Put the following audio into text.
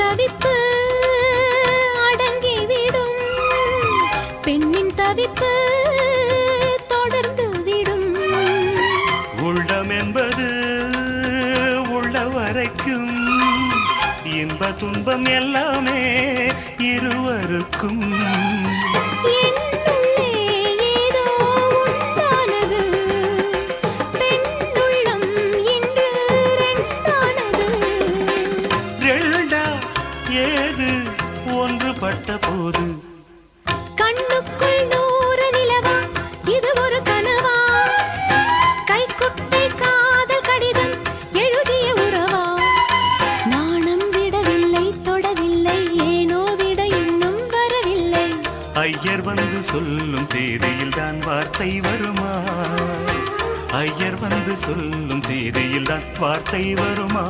தவிப்பு அடங்கிவிடும், பெண்ணின் தவிப்பு தொடர்ந்து விடும். உள்ளம் என்பது உள்ள வரைக்கும், இன்ப துன்பம் எல்லாமே இருவருக்கும். ஏது ஒன்றுபட்ட போது கண்ணுக்குள் 100 நிலவா, இது ஒரு கனவா? கைக்குட்டை காதல் கடிதம் எழுதிய உறவா? நாணம் விடவில்லை, தொடவில்லை, ஏனோ விட இன்னும் வரவில்லை. ஐயர் வந்து சொல்லும் தேதியில் தான் வார்த்தை வருமா? ஐயர் வந்து சொல்லும் தேதியில் தான் வார்த்தை வருமா?